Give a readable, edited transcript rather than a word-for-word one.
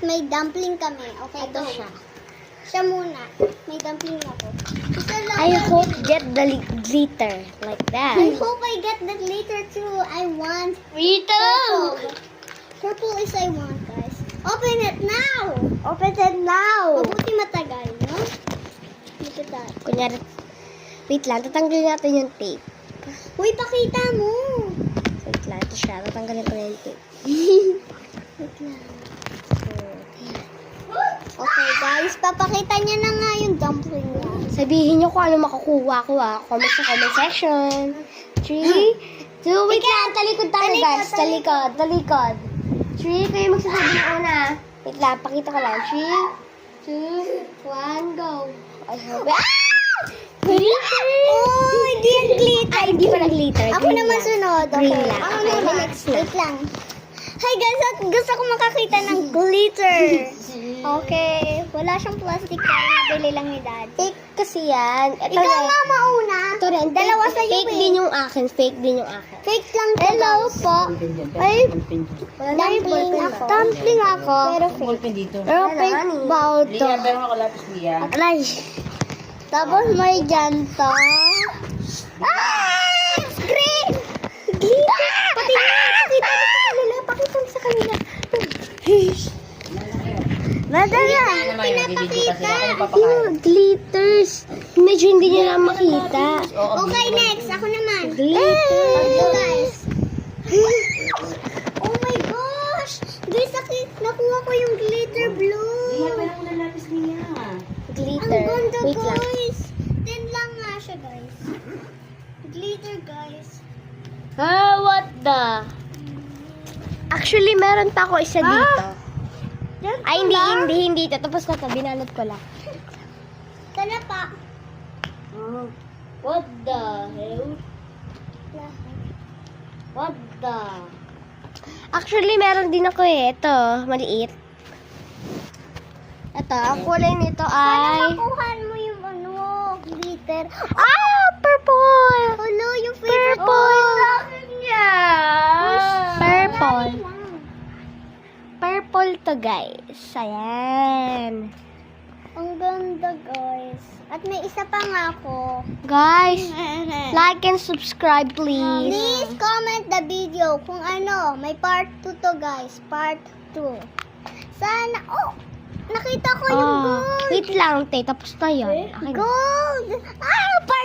may dumpling kami. Okay, Ito go. siya. Siya muna. May dumpling ako. I hope get the glitter like that. I hope I get that later too. I want Me purple. Purple is I want, guys. Open it now! Open it now. Mabuti matagal, no? Look at that. Kunyari, wait lang, tatanggalin natin yung tape. Uy, pakita mo! Wait lang, ito siya. Tatanggalin ko na yung tape. Wait lang. Okay, guys. Papakita niya na nga yung dumpling niya. Sabihin niyo kung ano makukuha ko Comment sa comment section. 3, 2, wait lang. Talikod tayo, guys. Talikod. 3, kayo magsasabi na una. Wait lang, pakita ko lang. 3, 2, 1, go. I hope. Ah! Glitter! Oh, hindi yung glitter. Ay, hindi pa nag-glitter. Ako Green naman lang. sunod. Green Okay. lang. Ako Okay, naman. next na. Wait lang. Hi guys, gusto ko makakita ng glitter. Okay. Wala siyang plastic kaya nabili lang ni Dad. Fake kasi yan. Ito Ikaw rin. nga mauna. Ito rin. Dalawa sa'yo Fake eh. din yung akin. Fake din yung akin. Fake lang to, Hello guys. po. Ay, Wala na yung dumpling ballpen ako. ko. Dumpling ako. Pero fake. Ballpen dito. Pero Wala fake naman eh. bowl to. Lia, pero makalapis Lia. Alay. Tapos may ganto. Ah! Screen! Glitter! Pati nga, pakita mo sa kanila. Pakita mo sa kanila. Madala. Naman yung video kasi ako Yung papakain. glitters. Medyo hindi niya lang makita. Okay, next. Ako naman. Glitter. Hello, guys. Oh my gosh! Guys, nakuha ko yung glitter Lia, blue. pero malalapis Lia. Ang Glitter. ganda, Wait lang. guys. 10 lang nga siya, guys. Glitter, guys. Ah, what the? Actually, meron pa ako isa dito. Ay, hindi ito. Tapos na to. Binalot ko lang. Tala pa. What the hell? What the? Actually, meron din ako eh. Ito, maliit. Ito, ang kulay nito ay... Nakuha mo yung glitter. Ah! Purple! Hello, yung favorite Purple! niya. Purple. Purple to, guys. Ayan. Ang ganda, guys. At may isa pa nga ako. Guys, like and subscribe, please. Please comment the video kung ano. May part 2 to, guys. Part 2. Sana, nakita ko yung Ah, gold. wait lang, te. Tapos na yun. Okay na. Gold! Ah, part